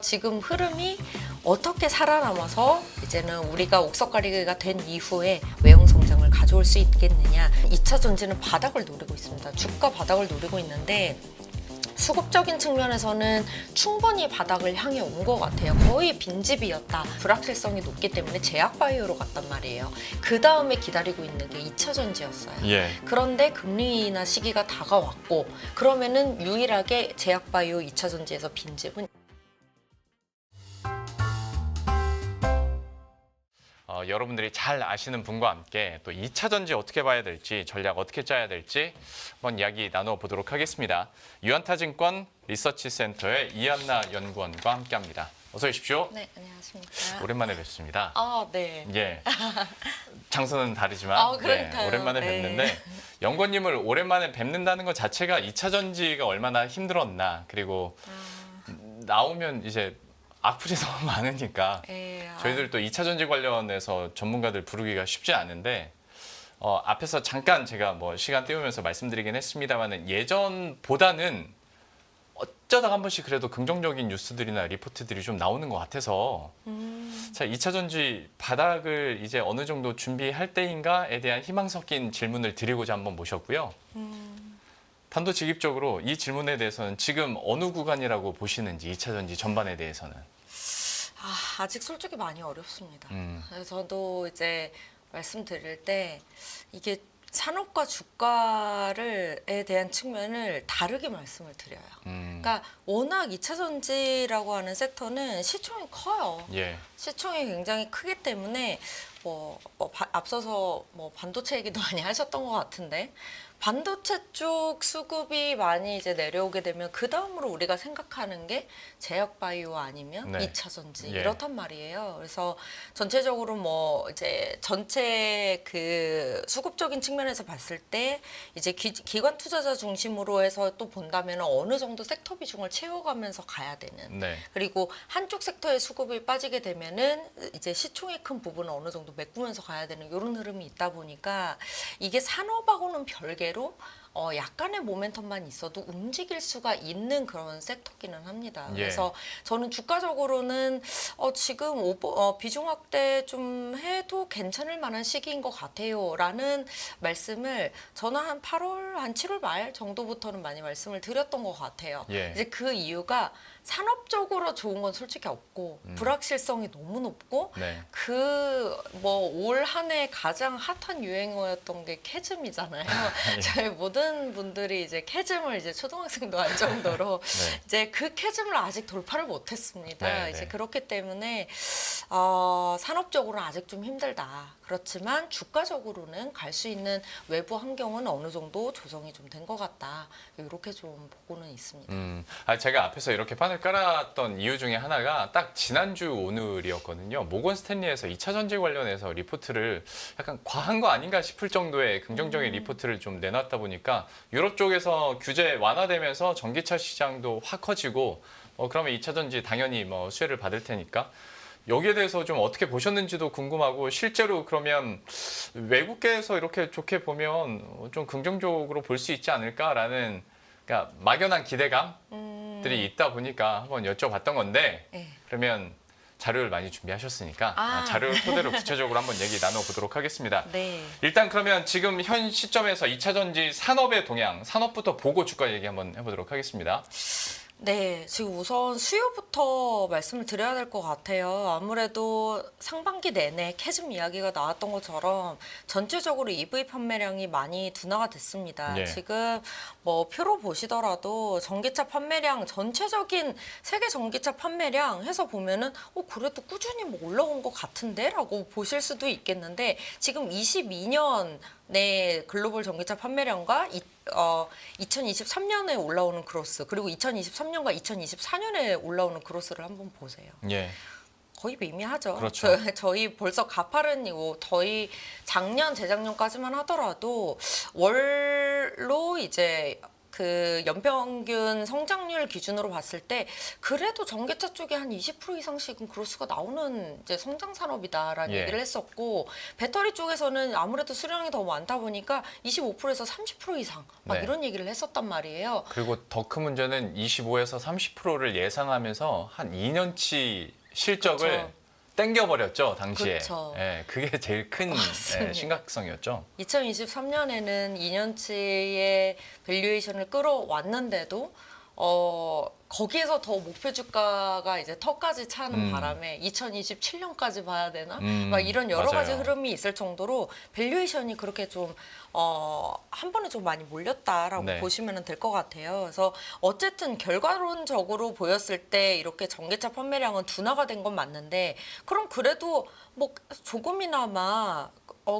지금 흐름이 어떻게 살아남아서 이제는 우리가 옥석가리가 된 이후에 외형 성장을 가져올 수 있겠느냐. 2차 전지는 바닥을 노리고 있습니다. 주가 바닥을 노리고 있는데 수급적인 측면에서는 충분히 바닥을 향해 온 것 같아요. 거의 빈집이었다. 불확실성이 높기 때문에 제약바이오로 갔단 말이에요. 그 다음에 기다리고 있는 게 2차 전지였어요. 예. 그런데 금리 인하 시기가 다가왔고 그러면은 유일하게 제약바이오 2차 전지에서 빈집은 여러분들이 잘 아시는 분과 함께 또 2차 전지 어떻게 봐야 될지, 전략 어떻게 짜야 될지 한번 이야기 나누어 보도록 하겠습니다. 유한타증권 리서치센터의 이한나 연구원과 함께합니다. 어서 오십시오. 네, 안녕하십니까. 오랜만에 뵙습니다. 네. 예. 장소는 다르지만 그러니까요. 오랜만에 네. 뵙는데 연구원님을 오랜만에 뵙는다는 것 자체가 2차 전지가 얼마나 힘들었나, 그리고 나오면 이제 악플이 너무 많으니까 저희들 또 2차 전지 관련해서 전문가들 부르기가 쉽지 않은데 앞에서 잠깐 제가 뭐 시간 때우면서 말씀드리긴 했습니다만은 예전보다는 어쩌다가 한 번씩 그래도 긍정적인 뉴스들이나 리포트들이 좀 나오는 것 같아서 자, 2차 전지 바닥을 이제 어느 정도 준비할 때인가에 대한 희망 섞인 질문을 드리고자 한번 모셨고요. 단도직입적으로 이 질문에 대해서는 지금 어느 구간이라고 보시는지, 2차 전지 전반에 대해서는. 아직 솔직히 많이 어렵습니다. 그래서 저도 이제 말씀드릴 때 이게 산업과 주가에 대한 측면을 다르게 말씀을 드려요. 그러니까 워낙 2차 전지라고 하는 섹터는 시총이 커요. 예. 시총이 굉장히 크기 때문에 앞서서 반도체 얘기도 많이 하셨던 것 같은데 반도체 쪽 수급이 많이 이제 내려오게 되면 그 다음으로 우리가 생각하는 게 제약바이오 아니면 네. 2차 전지 예. 이렇단 말이에요. 그래서 전체적으로 이제 전체 그 수급적인 측면에서 봤을 때 이제 기관 투자자 중심으로 해서 또 본다면 어느 정도 섹터 비중을 채워가면서 가야 되는. 네. 그리고 한쪽 섹터의 수급이 빠지게 되면은 이제 시총이 큰 부분을 어느 정도 메꾸면서 가야 되는 이런 흐름이 있다 보니까 이게 산업하고는 별개로 약간의 모멘텀만 있어도 움직일 수가 있는 그런 섹터기는 합니다. 예. 그래서 저는 주가적으로는 지금 비중 확대 좀 해도 괜찮을 만한 시기인 것 같아요라는 말씀을 저는 한 8월, 한 7월 말 정도부터는 많이 말씀을 드렸던 것 같아요. 예. 이제 그 이유가 산업적으로 좋은 건 솔직히 없고 불확실성이 너무 높고 네. 올 한 해 가장 핫한 유행어였던 게 캐즘이잖아요. 저희 모든 분들이 이제 캐즘을 이제 초등학생도 알 정도로 네. 이제 그 캐즘을 아직 돌파를 못했습니다. 네, 이제 네. 그렇기 때문에 산업적으로는 아직 좀 힘들다. 그렇지만 주가적으로는 갈 수 있는 외부 환경은 어느 정도 조정이 좀 된 것 같다. 이렇게 좀 보고는 있습니다. 제가 앞에서 이렇게 판을 깔았던 이유 중에 하나가 딱 지난주 오늘이었거든요. 모건 스탠리에서 2차 전지 관련해서 리포트를 약간 과한 거 아닌가 싶을 정도의 긍정적인 리포트를 좀 내놨다 보니까 유럽 쪽에서 규제 완화되면서 전기차 시장도 확 커지고 그러면 2차 전지 당연히 수혜를 받을 테니까 여기에 대해서 좀 어떻게 보셨는지도 궁금하고, 실제로 그러면 외국계에서 이렇게 좋게 보면 좀 긍정적으로 볼 수 있지 않을까라는, 그러니까 막연한 기대감들이 있다 보니까 한번 여쭤봤던 건데, 네. 그러면 자료를 많이 준비하셨으니까 자료를 토대로 구체적으로 한번 얘기 나눠보도록 하겠습니다. 네. 일단 그러면 지금 현 시점에서 2차 전지 산업의 동향, 산업부터 보고 주가 얘기 한번 해보도록 하겠습니다. 네, 지금 우선 수요부터 말씀을 드려야 될 것 같아요. 아무래도 상반기 내내 캐즘 이야기가 나왔던 것처럼 전체적으로 EV 판매량이 많이 둔화가 됐습니다. 네. 지금 표로 보시더라도 전기차 판매량, 전체적인 세계 전기차 판매량 해서 보면은 그래도 꾸준히 올라온 것 같은데? 라고 보실 수도 있겠는데 지금 22년 내 글로벌 전기차 판매량과 2023년에 올라오는 그로스, 그리고 2023년과 2024년에 올라오는 그로스를 한번 보세요. 예. 거의 미미하죠. 그렇죠. 저희 벌써 가파른이고 저희 작년, 재작년까지만 하더라도 월로 이제 그 연평균 성장률 기준으로 봤을 때 그래도 전기차 쪽에 한 20% 이상씩은 그로스가 나오는 이제 성장 산업이다라는 예. 얘기를 했었고 배터리 쪽에서는 아무래도 수량이 더 많다 보니까 25%에서 30% 이상 막 네. 이런 얘기를 했었단 말이에요. 그리고 더 큰 문제는 25에서 30%를 예상하면서 한 2년치 실적을 그쵸. 땡겨버렸죠, 당시에. 그쵸. 예, 그게 제일 큰 맞습니다. 심각성이었죠. 2023년에는 2년치의 밸류에이션을 끌어왔는데도 거기에서 더 목표 주가가 이제 턱까지 차는 바람에 2027년까지 봐야 되나? 막 이런 여러 가지 맞아요. 흐름이 있을 정도로 밸류에이션이 그렇게 좀 한 번에 좀 많이 몰렸다라고 네. 보시면 될 것 같아요. 그래서 어쨌든 결과론적으로 보였을 때 이렇게 전기차 판매량은 둔화가 된 건 맞는데 그럼 그래도 뭐 조금이나마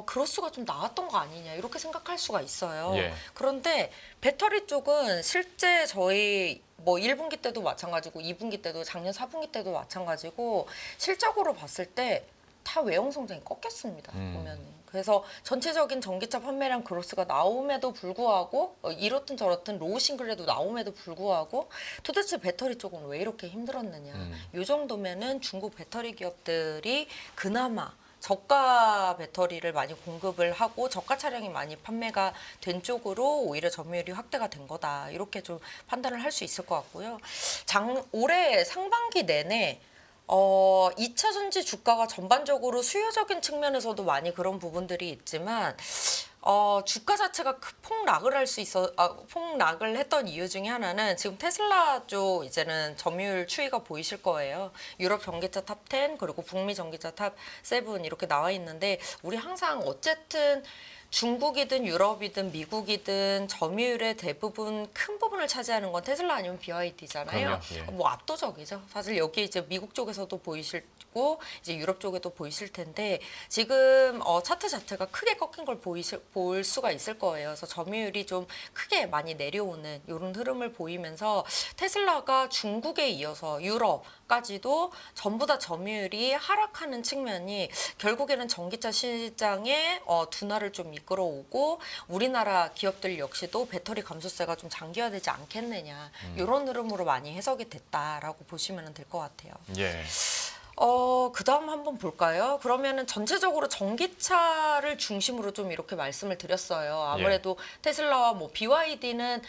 그로스가 좀 나왔던 거 아니냐 이렇게 생각할 수가 있어요. 예. 그런데 배터리 쪽은 실제 저희 뭐 1분기 때도 마찬가지고 2분기 때도 작년 4분기 때도 마찬가지고 실적으로 봤을 때 다 외형 성장이 꺾였습니다. 보면은. 그래서 전체적인 전기차 판매량 그로스가 나옴에도 불구하고 이렇든 저렇든 로우 싱글에도 나옴에도 불구하고 도대체 배터리 쪽은 왜 이렇게 힘들었느냐. 이 정도면은 중국 배터리 기업들이 그나마 저가 배터리를 많이 공급을 하고 저가 차량이 많이 판매가 된 쪽으로 오히려 점유율이 확대가 된 거다. 이렇게 좀 판단을 할 수 있을 것 같고요. 올해 상반기 내내 2차 전지 주가가 전반적으로 수요적인 측면에서도 많이 그런 부분들이 있지만 주가 자체가 폭락을 할 수 있어 폭락을 했던 이유 중에 하나는 지금 테슬라 쪽 이제는 점유율 추이가 보이실 거예요. 유럽 전기차 탑 10 그리고 북미 전기차 탑 7 이렇게 나와 있는데 우리 항상 어쨌든 중국이든 유럽이든 미국이든 점유율의 대부분 큰 부분을 차지하는 건 테슬라 아니면 BYD잖아요. 그럼요, 예. 뭐 압도적이죠. 사실 여기 이제 미국 쪽에서도 보이시고 이제 유럽 쪽에도 보이실 텐데 지금 차트 자체가 크게 꺾인 걸 볼 수가 있을 거예요. 그래서 점유율이 좀 크게 많이 내려오는 이런 흐름을 보이면서 테슬라가 중국에 이어서 유럽까지도 전부 다 점유율이 하락하는 측면이 결국에는 전기차 시장의 둔화를 좀 이끌어오고 우리나라 기업들 역시도 배터리 감소세가 좀 장기화되지 않겠느냐 이런 흐름으로 많이 해석이 됐다라고 보시면 될 것 같아요. 예. 그다음 한번 볼까요? 그러면은 전체적으로 전기차를 중심으로 좀 이렇게 말씀을 드렸어요. 아무래도 테슬라와 뭐 BYD는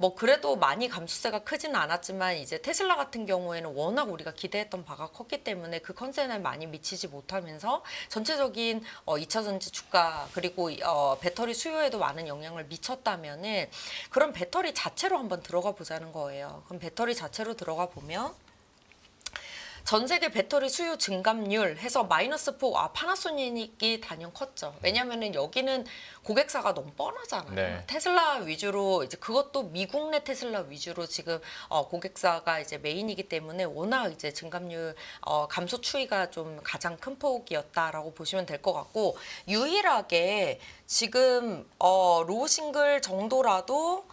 뭐 그래도 많이 감소세가 크지는 않았지만 이제 테슬라 같은 경우에는 워낙 우리가 기대했던 바가 컸기 때문에 그 컨센에 많이 미치지 못하면서 전체적인 2차 전지 주가 그리고 배터리 수요에도 많은 영향을 미쳤다면은 그럼 배터리 자체로 한번 들어가 보자는 거예요. 그럼 배터리 자체로 들어가 보면 전 세계 배터리 수요 증감률 해서 -4. 파나소닉이 단연 컸죠. 왜냐면은 여기는 고객사가 너무 뻔하잖아요. 네. 테슬라 위주로 이제 그것도 미국 내 테슬라 위주로 지금 고객사가 이제 메인이기 때문에 워낙 이제 증감률 감소 추이가 좀 가장 큰 폭이었다라고 보시면 될 것 같고 유일하게 지금 로우 싱글 정도라도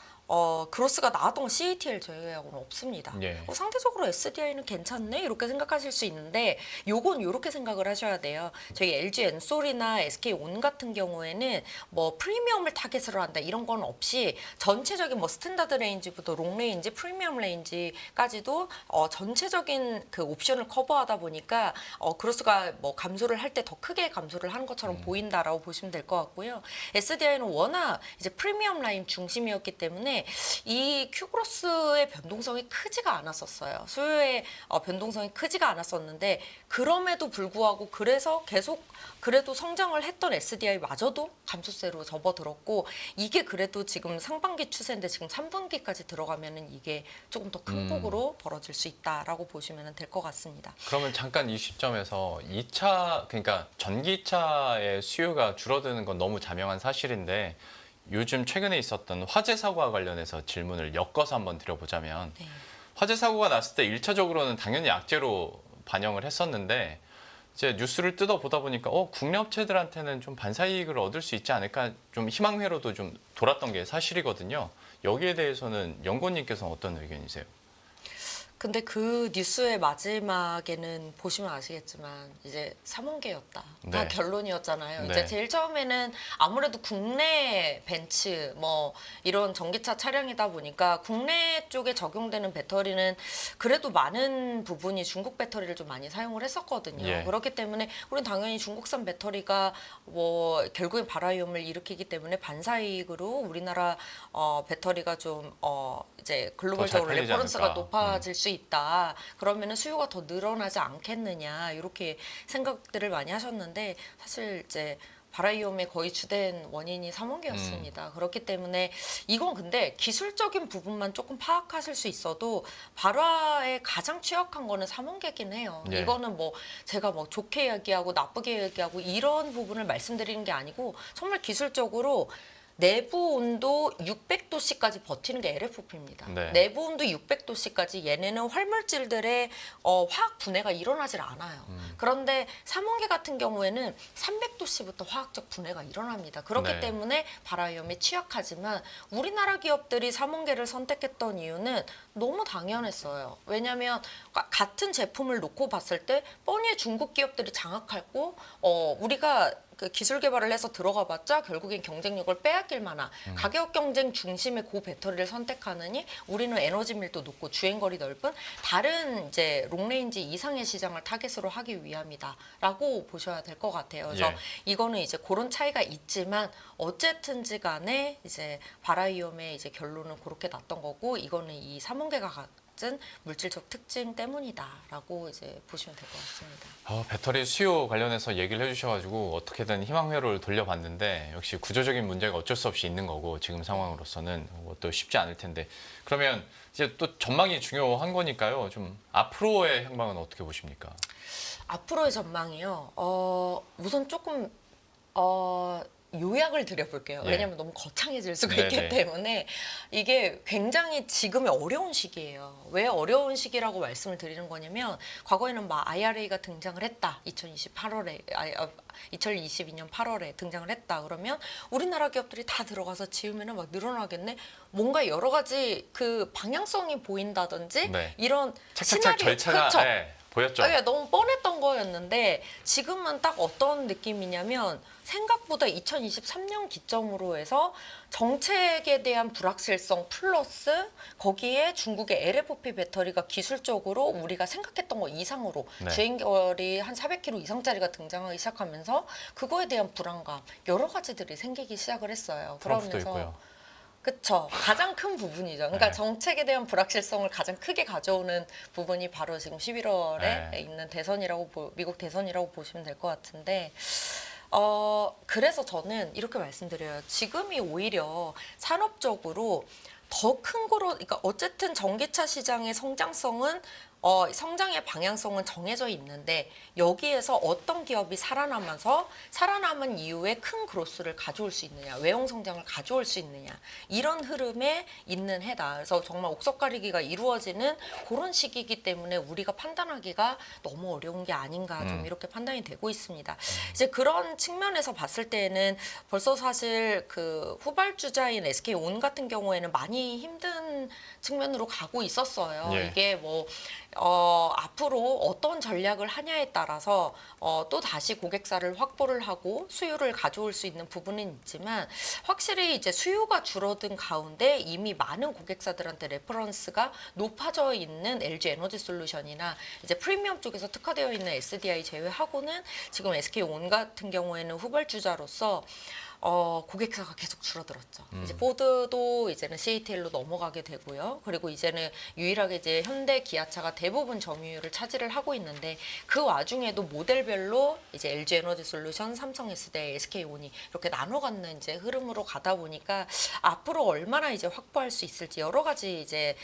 그로스가 나왔던 건 CATL 제외하고는 없습니다. 예. 상대적으로 SDI는 괜찮네 이렇게 생각하실 수 있는데 요건 이렇게 생각을 하셔야 돼요. 저희 LG 엔솔이나 SK온 같은 경우에는 뭐 프리미엄을 타겟으로 한다 이런 건 없이 전체적인 뭐 스탠다드 레인지부터 롱 레인지, 프리미엄 레인지까지도 전체적인 그 옵션을 커버하다 보니까 그로스가 뭐 감소를 할 때 더 크게 감소를 하는 것처럼 보인다라고 보시면 될 것 같고요. SDI는 워낙 이제 프리미엄 라인 중심이었기 때문에 이 큐그로스의 변동성이 크지가 않았었어요. 수요의 변동성이 크지가 않았었는데 그럼에도 불구하고 그래서 계속 그래도 성장을 했던 SDI마저도 감소세로 접어들었고 이게 그래도 지금 상반기 추세인데 지금 3분기까지 들어가면은 이게 조금 더 큰 폭으로 벌어질 수 있다라고 보시면 될 것 같습니다. 그러면 잠깐 이 시점에서 2차 그러니까 전기차의 수요가 줄어드는 건 너무 자명한 사실인데 요즘 최근에 있었던 화재 사고와 관련해서 질문을 엮어서 한번 드려보자면 네. 화재 사고가 났을 때 1차적으로는 당연히 악재로 반영을 했었는데 이제 뉴스를 뜯어보다 보니까 국내 업체들한테는 좀 반사이익을 얻을 수 있지 않을까 좀 희망회로도 좀 돌았던 게 사실이거든요. 여기에 대해서는 연구원님께서는 어떤 의견이세요? 근데 그 뉴스의 마지막에는 보시면 아시겠지만 이제 3원계였다. 네. 다 결론이었잖아요. 네. 이제 제일 처음에는 아무래도 국내 벤츠 뭐 이런 전기차 차량이다 보니까 국내 쪽에 적용되는 배터리는 그래도 많은 부분이 중국 배터리를 좀 많이 사용을 했었거든요. 예. 그렇기 때문에 우리는 당연히 중국산 배터리가 뭐 결국엔 발화위험을 일으키기 때문에 반사이익으로 우리나라 배터리가 좀 이제 글로벌적으로 팔리지 레퍼런스가 않을까. 높아질 수 있다. 그러면은 수요가 더 늘어나지 않겠느냐 이렇게 생각들을 많이 하셨는데 사실 이제 발화위험의 거의 주된 원인이 삼원계였습니다. 그렇기 때문에 이건 근데 기술적인 부분만 조금 파악하실 수 있어도 발화에 가장 취약한 거는 삼원계긴 해요. 예. 이거는 뭐 제가 뭐 좋게 얘기하고 나쁘게 얘기하고 이런 부분을 말씀드리는 게 아니고 정말 기술적으로 내부 온도 600도씨까지 버티는 게 LFP입니다. 네. 내부 온도 600도씨까지 얘네는 활물질들의 화학 분해가 일어나질 않아요. 그런데 삼원계 같은 경우에는 300도씨부터 화학적 분해가 일어납니다. 그렇기 네. 때문에 발화위험에 취약하지만 우리나라 기업들이 삼원계를 선택했던 이유는 너무 당연했어요. 왜냐하면 같은 제품을 놓고 봤을 때 뻔히 중국 기업들이 장악하고 우리가 그 기술 개발을 해서 들어가봤자 결국엔 경쟁력을 빼앗길 만한 가격 경쟁 중심의 고 배터리를 선택하느니 우리는 에너지 밀도 높고 주행거리 넓은 다른 이제 롱레인지 이상의 시장을 타겟으로 하기 위함이다라고 보셔야 될 것 같아요. 그래서 예. 이거는 이제 그런 차이가 있지만 어쨌든지 간에 이제 발화위험의 이제 결론은 그렇게 났던 거고 이거는 이 삼원계가 같은 물질적 특징 때문이다라고 이제 보시면 될 것 같습니다. 배터리 수요 관련해서 얘기를 해주셔가지고 어떻게든 희망회로를 돌려봤는데 역시 구조적인 문제가 어쩔 수 없이 있는 거고 지금 상황으로서는 또 쉽지 않을 텐데 그러면 이제 또 전망이 중요한 거니까요. 좀 앞으로의 향방은 어떻게 보십니까? 앞으로의 전망이요. 우선 조금 요약을 드려볼게요. 예. 왜냐하면 너무 거창해질 수가 네네. 있기 때문에 이게 굉장히 지금의 어려운 시기예요. 왜 어려운 시기라고 말씀을 드리는 거냐면 과거에는 막 IRA가 등장을 했다. 2022년 8월에 등장을 했다. 그러면 우리나라 기업들이 다 들어가서 지으면은 막 늘어나겠네. 뭔가 여러 가지 그 방향성이 보인다든지 네. 이런 착착착 절차가 그렇죠. 네, 보였죠. 너무 뻔했던 거였는데 지금은 딱 어떤 느낌이냐면 생각보다 2023년 기점으로 해서 정책에 대한 불확실성 플러스 거기에 중국의 LFP 배터리가 기술적으로 우리가 생각했던 거 이상으로 네. 주행거리 한 400km 이상짜리가 등장하기 시작하면서 그거에 대한 불안감 여러 가지들이 생기기 시작을 했어요. 트럼프도 있고요. 그쵸. 가장 큰 부분이죠. 그러니까 네. 정책에 대한 불확실성을 가장 크게 가져오는 부분이 바로 지금 11월에 네. 있는 미국 대선이라고 보시면 될 것 같은데, 그래서 저는 이렇게 말씀드려요. 지금이 오히려 산업적으로 더 큰 거로, 그러니까 어쨌든 전기차 시장의 성장성은 성장의 방향성은 정해져 있는데 여기에서 어떤 기업이 살아남아서 살아남은 이후에 큰 그로스를 가져올 수 있느냐, 외형 성장을 가져올 수 있느냐 이런 흐름에 있는 해다. 그래서 정말 옥석 가리기가 이루어지는 그런 시기이기 때문에 우리가 판단하기가 너무 어려운 게 아닌가 좀 이렇게 판단이 되고 있습니다. 이제 그런 측면에서 봤을 때는 벌써 사실 그 후발주자인 SK온 같은 경우에는 많이 힘든 측면으로 가고 있었어요. 예. 이게 뭐 앞으로 어떤 전략을 하냐에 따라서 또 다시 고객사를 확보를 하고 수요를 가져올 수 있는 부분은 있지만 확실히 이제 수요가 줄어든 가운데 이미 많은 고객사들한테 레퍼런스가 높아져 있는 LG 에너지 솔루션이나 이제 프리미엄 쪽에서 특화되어 있는 SDI 제외하고는 지금 SK온 같은 경우에는 후발주자로서 고객사가 계속 줄어들었죠. 이제 포드도 이제는 CATL로 넘어가게 되고요. 그리고 이제는 유일하게 이제 현대, 기아차가 대부분 점유율을 차지를 하고 있는데 그 와중에도 모델별로 이제 LG 에너지 솔루션, 삼성 SDI, SK온이 이렇게 나눠 갖는 이제 흐름으로 가다 보니까 앞으로 얼마나 이제 확보할 수 있을지 여러 가지 이제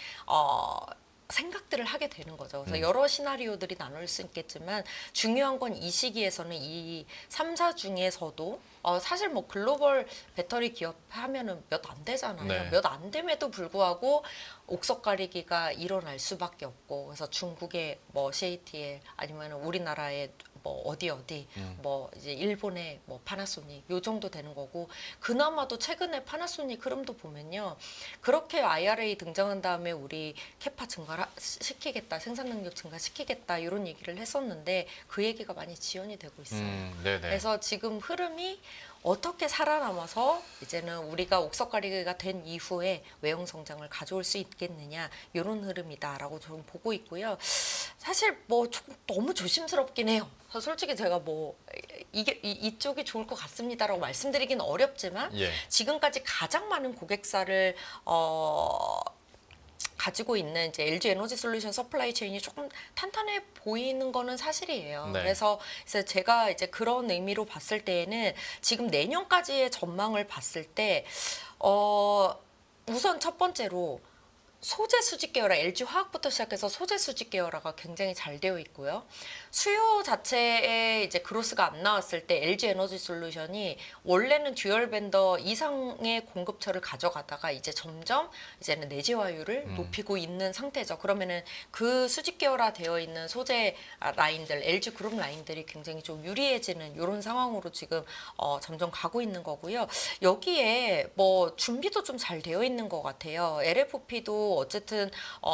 생각들을 하게 되는 거죠. 그래서 여러 시나리오들이 나눌 수 있겠지만 중요한 건 이 시기에서는 이 3사 중에서도 사실 뭐 글로벌 배터리 기업 하면은 몇 안 되잖아요. 네. 몇 안 됨에도 불구하고 옥석 가리기가 일어날 수밖에 없고 그래서 중국의 뭐 CATL 아니면 우리나라의 뭐 어디 뭐 이제 일본의 뭐 파나소닉 요 정도 되는 거고 그나마도 최근에 파나소닉 흐름도 보면요 그렇게 IRA 등장한 다음에 우리 캐파 증가 시키겠다 생산 능력 증가 시키겠다 이런 얘기를 했었는데 그 얘기가 많이 지연이 되고 있어요. 네네. 그래서 지금 흐름이 어떻게 살아남아서 이제는 우리가 옥석가리가 된 이후에 외형 성장을 가져올 수 있겠느냐 이런 흐름이다라고 저는 보고 있고요. 사실 뭐 조금 너무 조심스럽긴 해요. 솔직히 제가 뭐 이쪽이 좋을 것 같습니다라고 말씀드리기는 어렵지만 예. 지금까지 가장 많은 고객사를 가지고 있는 이제 LG 에너지 솔루션 서플라이 체인이 조금 탄탄해 보이는 거는 사실이에요. 네. 그래서 제가 이제 그런 의미로 봤을 때에는 지금 내년까지의 전망을 봤을 때 우선 첫 번째로 소재 수직 계열화, LG 화학부터 시작해서 소재 수직 계열화가 굉장히 잘 되어 있고요. 수요 자체에 이제 그로스가 안 나왔을 때 LG 에너지 솔루션이 원래는 듀얼 밴더 이상의 공급처를 가져가다가 이제 점점 이제는 내재화율을 높이고 있는 상태죠. 그러면은 그 수직 계열화 되어 있는 소재 라인들, LG 그룹 라인들이 굉장히 좀 유리해지는 이런 상황으로 지금 점점 가고 있는 거고요. 여기에 뭐 준비도 좀 잘 되어 있는 것 같아요. LFP도 어쨌든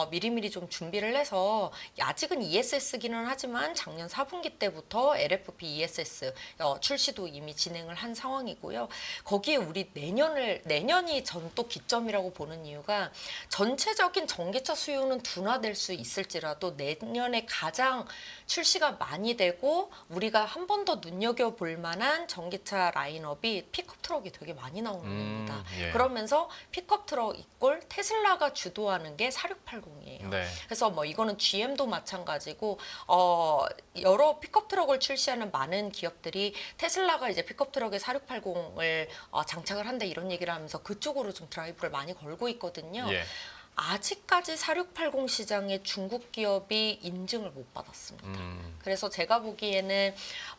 미리미리 좀 준비를 해서 아직은 ESS기는 하지만 작년 4분기 때부터 LFP ESS 출시도 이미 진행을 한 상황이고요. 거기에 우리 내년이 전 또 기점이라고 보는 이유가 전체적인 전기차 수요는 둔화될 수 있을지라도 내년에 가장 출시가 많이 되고 우리가 한 번 더 눈여겨볼 만한 전기차 라인업이 픽업 트럭이 되게 많이 나오는 겁니다. 예. 그러면서 픽업 트럭 이꼴 테슬라가 주도하는 게 4680이에요. 네. 그래서 뭐 이거는 GM도 마찬가지고 여러 픽업 트럭을 출시하는 많은 기업들이 테슬라가 이제 픽업 트럭에 4680을 장착을 한다 이런 얘기를 하면서 그쪽으로 좀 드라이브를 많이 걸고 있거든요. 예. 아직까지 4680 시장에 중국 기업이 인증을 못 받았습니다. 그래서 제가 보기에는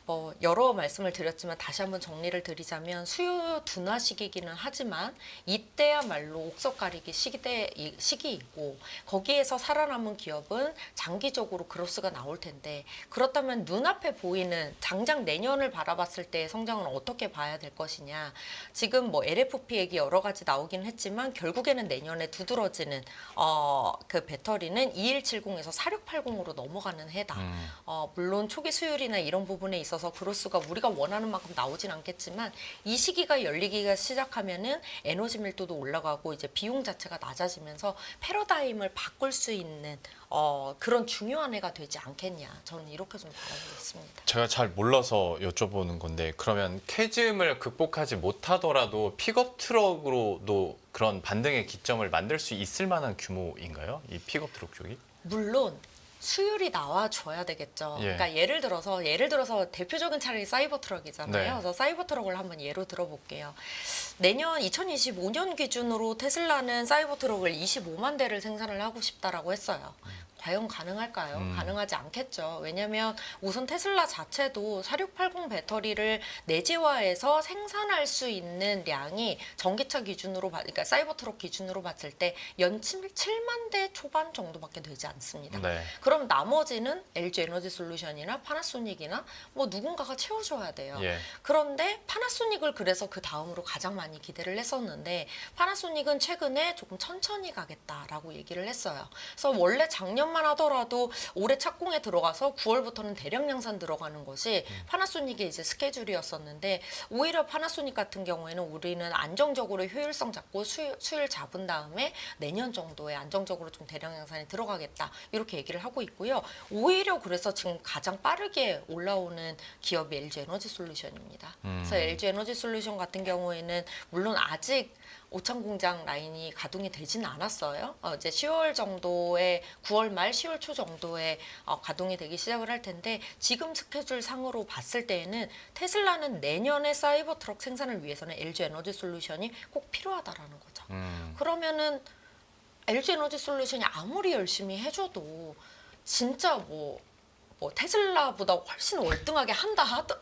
뭐 여러 말씀을 드렸지만 다시 한번 정리를 드리자면 수요 둔화 시기이기는 하지만 이때야말로 옥석 가리기 시기이고 거기에서 살아남은 기업은 장기적으로 그로스가 나올 텐데 그렇다면 눈앞에 보이는 당장 내년을 바라봤을 때의 성장은 어떻게 봐야 될 것이냐. 지금 뭐 LFP 얘기 여러 가지 나오긴 했지만 결국에는 내년에 두드러지는 그 배터리는 2170에서 4680으로 넘어가는 해다. 물론 초기 수율이나 이런 부분에 있어서 그로스가 우리가 원하는 만큼 나오진 않겠지만 이 시기가 열리기가 시작하면은 에너지 밀도도 올라가고 이제 비용 자체가 낮아지면서 패러다임을 바꿀 수 있는 그런 중요한 해가 되지 않겠냐. 저는 이렇게 좀 바라보고 있습니다. 제가 잘 몰라서 여쭤보는 건데 그러면 캐즘을 극복하지 못하더라도 픽업 트럭으로도 그런 반등의 기점을 만들 수 있을 만한 규모인가요? 이 픽업 트럭 쪽이? 물론 수율이 나와줘야 되겠죠. 예. 그러니까 예를 들어서 대표적인 차량이 사이버 트럭이잖아요. 네. 그래서 사이버 트럭을 한번 예로 들어볼게요. 내년 2025년 기준으로 테슬라는 사이버 트럭을 25만 대를 생산을 하고 싶다라고 했어요. 과연 가능할까요? 가능하지 않겠죠. 왜냐하면 우선 테슬라 자체도 4680 배터리를 내재화해서 생산할 수 있는 량이 전기차 기준으로 그러니까 사이버 트럭 기준으로 봤을 때 연침 7만 대 초반 정도밖에 되지 않습니다. 네. 그럼 나머지는 LG 에너지 솔루션이나 파나소닉이나 뭐 누군가가 채워줘야 돼요. 예. 그런데 파나소닉을 그래서 그 다음으로 가장 많이 기대를 했었는데 파나소닉은 최근에 조금 천천히 가겠다라고 얘기를 했어요. 그래서 원래 작년만 하더라도 올해 착공에 들어가서 9월부터는 대량 양산 들어가는 것이 파나소닉의 이제 스케줄이었었는데 오히려 파나소닉 같은 경우에는 우리는 안정적으로 효율성 잡고 수율 잡은 다음에 내년 정도에 안정적으로 좀 대량 양산이 들어가겠다 이렇게 얘기를 하고 있고요. 오히려 그래서 지금 가장 빠르게 올라오는 기업이 LG 에너지 솔루션입니다. 그래서 LG 에너지 솔루션 같은 경우에는 물론 아직 오창 공장 라인이 가동이 되진 않았어요. 이제 10월 정도에 9월 말 10월 초 정도에 가동이 되기 시작을 할 텐데 지금 스케줄 상으로 봤을 때에는 테슬라는 내년에 사이버 트럭 생산을 위해서는 LG 에너지 솔루션이 꼭 필요하다라는 거죠. 그러면은 LG 에너지 솔루션이 아무리 열심히 해줘도 진짜 뭐 테슬라보다 훨씬 월등하게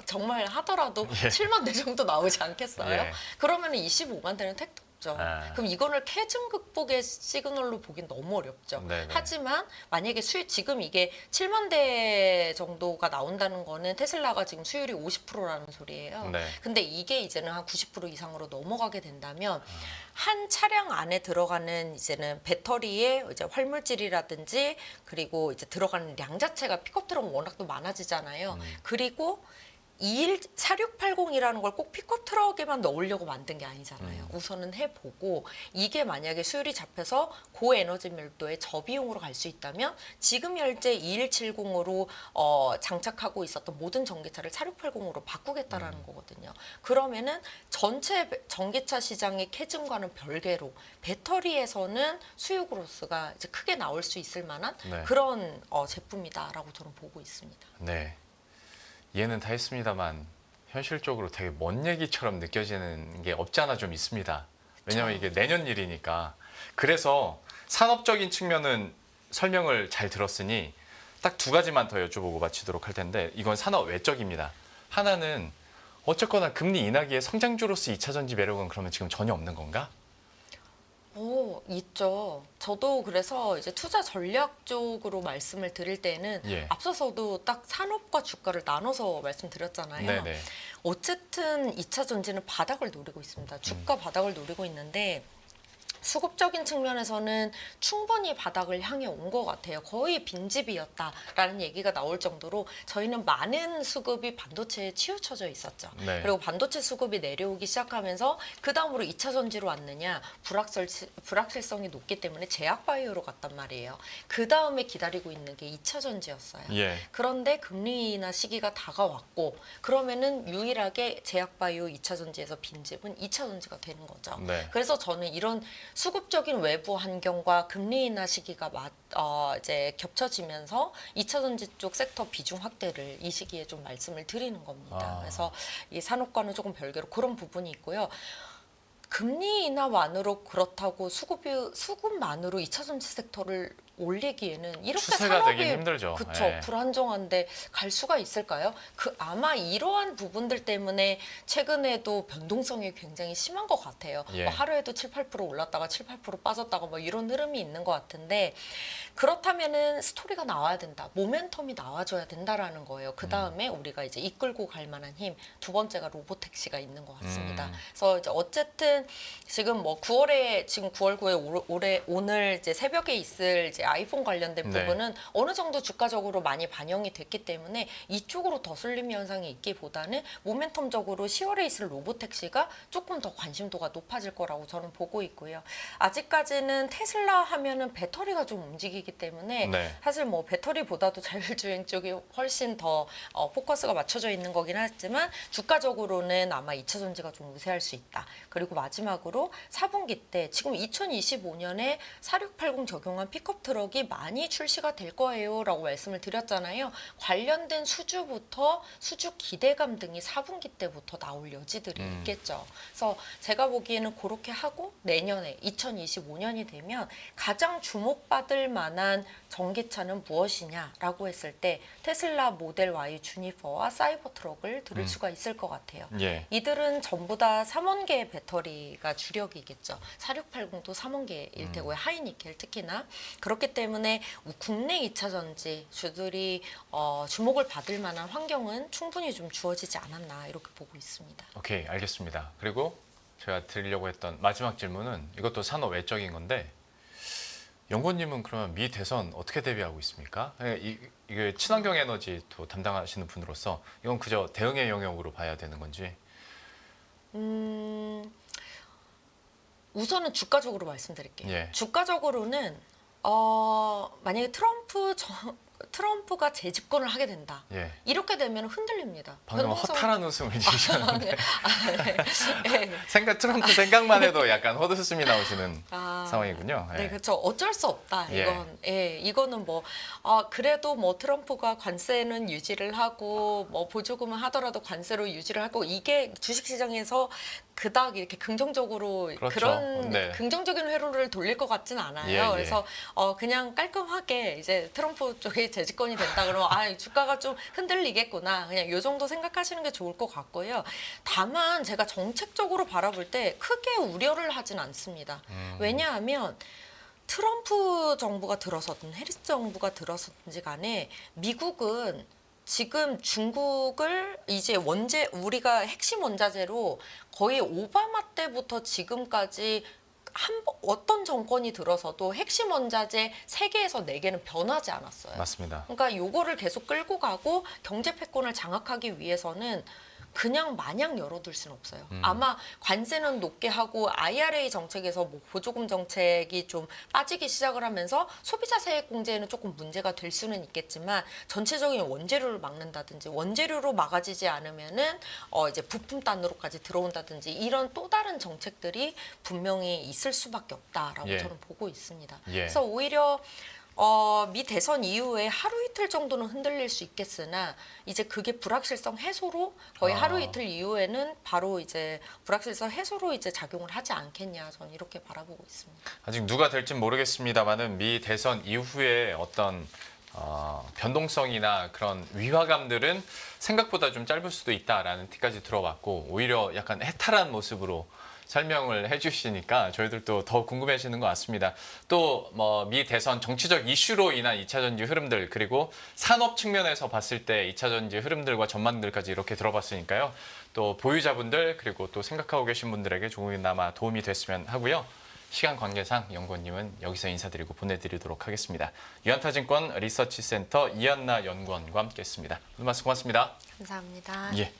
정말 하더라도 예. 7만 대 정도 나오지 않겠어요? 예. 그러면 25만 대는 택도 없죠. 아. 그럼 이거를 캐즘 극복의 시그널로 보긴 너무 어렵죠. 네네. 하지만 만약에 지금 이게 7만 대 정도가 나온다는 거는 테슬라가 지금 수율이 50%라는 소리예요. 네. 근데 이게 이제는 한 90% 이상으로 넘어가게 된다면 한 차량 안에 들어가는 이제는 배터리의 이제 활물질이라든지 그리고 이제 들어가는 량 자체가 픽업 트럭은 워낙 또 많아지잖아요. 그리고 4680이라는 걸 꼭 픽업 트럭에만 넣으려고 만든 게 아니잖아요. 우선은 해보고 이게 만약에 수율이 잡혀서 고에너지 밀도의 저비용으로 갈 수 있다면 지금 현재 2170으로 장착하고 있었던 모든 전기차를 4680으로 바꾸겠다라는 거거든요. 그러면은 전체 전기차 시장의 캐즘과는 별개로 배터리에서는 수요 그로스가 이제 크게 나올 수 있을 만한 네. 그런 제품이다라고 저는 보고 있습니다. 네. 이해는 다 했습니다만 현실적으로 되게 먼 얘기처럼 느껴지는 게 없지 않아 좀 있습니다. 왜냐하면 이게 내년 일이니까. 그래서 산업적인 측면은 설명을 잘 들었으니 딱 두 가지만 더 여쭤보고 마치도록 할 텐데 이건 산업 외적입니다. 하나는 어쨌거나 금리 인하기에 성장주로서 2차 전지 매력은 그러면 지금 전혀 없는 건가? 오, 있죠. 저도 그래서 이제 투자 전략 쪽으로 말씀을 드릴 때는 예. 앞서서도 딱 산업과 주가를 나눠서 말씀드렸잖아요. 네네. 어쨌든 2차 전지는 바닥을 노리고 있습니다. 주가 바닥을 노리고 있는데 수급적인 측면에서는 충분히 바닥을 향해 온 것 같아요. 거의 빈집이었다라는 얘기가 나올 정도로 저희는 많은 수급이 반도체에 치우쳐져 있었죠. 네. 그리고 반도체 수급이 내려오기 시작하면서 그 다음으로 2차 전지로 왔느냐 불확실성이 높기 때문에 제약바이오로 갔단 말이에요. 그 다음에 기다리고 있는 게 2차 전지였어요. 예. 그런데 금리 인하 시기가 다가왔고 그러면은 유일하게 제약바이오 2차 전지에서 빈집은 2차 전지가 되는 거죠. 네. 그래서 저는 이런 수급적인 외부 환경과 금리 인하 시기가 이제 겹쳐지면서 2차 전지 쪽 섹터 비중 확대를 이 시기에 좀 말씀을 드리는 겁니다. 아. 그래서 이 산업과는 조금 별개로 그런 부분이 있고요. 금리 인하만으로 그렇다고 수급만으로 2차 전지 섹터를 올리기에는 이렇게 추세가 산업이 되긴 힘들죠. 그쵸, 예. 불안정한데 갈 수가 있을까요? 아마 이러한 부분들 때문에 최근에도 변동성이 굉장히 심한 것 같아요. 예. 뭐 하루에도 7, 8% 올랐다가 7, 8% 빠졌다가 뭐 이런 흐름이 있는 것 같은데 그렇다면은 스토리가 나와야 된다. 모멘텀이 나와줘야 된다라는 거예요. 그 다음에 우리가 이제 이끌고 갈 만한 힘. 두 번째가 로보택시가 있는 것 같습니다. 그래서 이제 어쨌든 지금 뭐 9월에 지금 9월 9일 오늘 이제 새벽에 있을 이제 아이폰 관련된 네. 부분은 어느 정도 주가적으로 많이 반영이 됐기 때문에 이쪽으로 더 쏠림 현상이 있기보다는 모멘텀적으로 10월에 있을 로보택시가 조금 더 관심도가 높아질 거라고 저는 보고 있고요. 아직까지는 테슬라 하면은 배터리가 좀 움직이기 때문에 네. 사실 뭐 배터리보다도 자율주행 쪽이 훨씬 더 포커스가 맞춰져 있는 거긴 하지만 주가적으로는 아마 2차 전지가 좀 우세할 수 있다. 그리고 마지막으로 4분기 때 지금 2025년에 4680 적용한 픽업 트럭이 많이 출시가 될 거예요라고 말씀을 드렸잖아요. 관련된 수주부터 수주 기대감 등이 4분기 때부터 나올 여지들이 있겠죠. 그래서 제가 보기에는 그렇게 하고 내년에 2025년이 되면 가장 주목받을 만한 전기차는 무엇이냐라고 했을 때 테슬라 모델 Y 주니퍼와 사이버 트럭을 들을 수가 있을 것 같아요. 예. 이들은 전부 다 3원계 배터리가 주력이겠죠. 4680도 3원계일 테고요. 하이니켈 특히나. 그렇기 때문에 국내 2차 전지 주들이 주목을 받을 만한 환경은 충분히 좀 주어지지 않았나 이렇게 보고 있습니다. 오케이, 알겠습니다. 그리고 제가 드리려고 했던 마지막 질문은 이것도 산업 외적인 건데 연구원님은 그러면 미 대선 어떻게 대비하고 있습니까? 이게 친환경 에너지도 담당하시는 분으로서 이건 그저 대응의 영역으로 봐야 되는 건지. 우선은 주가적으로 말씀드릴게요. 예. 주가적으로는 만약에 트럼프가 재집권을 하게 된다. 예. 이렇게 되면 흔들립니다. 방금 허탈한 웃음을 지으셨는데 네. 트럼프 생각만 해도 약간 헛웃음이 나오시는. 상황이군요. 네, 그렇죠. 어쩔 수 없다. 예. 이거는 뭐 그래도 뭐 트럼프가 관세는 유지를 하고 뭐 보조금을 하더라도 관세로 유지를 하고 이게 주식시장에서 그닥 이렇게 긍정적으로 그렇죠. 그런 네. 긍정적인 회로를 돌릴 것 같진 않아요. 예, 예. 그래서 그냥 깔끔하게 이제 트럼프 쪽이 재집권이 된다 그러면 주가가 좀 흔들리겠구나. 그냥 요 정도 생각하시는 게 좋을 것 같고요. 다만 제가 정책적으로 바라볼 때 크게 우려를 하진 않습니다. 왜냐하면 트럼프 정부가 들어서든 해리스 정부가 들어서든지 간에 미국은 지금 중국을 이제 우리가 핵심 원자재로 거의 오바마 때부터 지금까지 어떤 정권이 들어서도 핵심 원자재 3개에서 4개는 변하지 않았어요. 맞습니다. 그러니까 요거를 계속 끌고 가고 경제 패권을 장악하기 위해서는 그냥 마냥 열어둘 수는 없어요. 아마 관세는 높게 하고 IRA 정책에서 뭐 보조금 정책이 좀 빠지기 시작을 하면서 소비자 세액 공제에는 조금 문제가 될 수는 있겠지만 전체적인 원재료를 막는다든지 원재료로 막아지지 않으면은 이제 부품단으로까지 들어온다든지 이런 또 다른 정책들이 분명히 있을 수밖에 없다라고 예. 저는 보고 있습니다. 예. 그래서 오히려 미 대선 이후에 하루 이틀 정도는 흔들릴 수 있겠으나 이제 그게 불확실성 해소로 거의 하루 이틀 이후에는 바로 이제 불확실성 해소로 이제 작용을 하지 않겠냐 저는 이렇게 바라보고 있습니다. 아직 누가 될진 모르겠습니다만은 미 대선 이후에 어떤 변동성이나 그런 위화감들은 생각보다 좀 짧을 수도 있다라는 티까지 들어봤고 오히려 약간 해탈한 모습으로 설명을 해주시니까 저희들도 더 궁금해지는 것 같습니다. 또 뭐 미 대선 정치적 이슈로 인한 2차 전지 흐름들 그리고 산업 측면에서 봤을 때 2차 전지 흐름들과 전망들까지 이렇게 들어봤으니까요. 또 보유자분들 그리고 또 생각하고 계신 분들에게 조금이나마 도움이 됐으면 하고요. 시간 관계상 연구원님은 여기서 인사드리고 보내드리도록 하겠습니다. 유한타증권 리서치센터 이한나 연구원과 함께했습니다. 오늘 말씀 고맙습니다. 감사합니다. 예.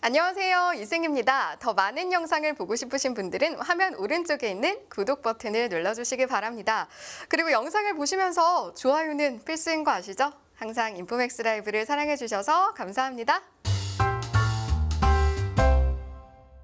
안녕하세요. 유승입니다. 더 많은 영상을 보고 싶으신 분들은 화면 오른쪽에 있는 구독 버튼을 눌러주시기 바랍니다. 그리고 영상을 보시면서 좋아요는 필수인 거 아시죠? 항상 인포맥스 라이브를 사랑해 주셔서 감사합니다.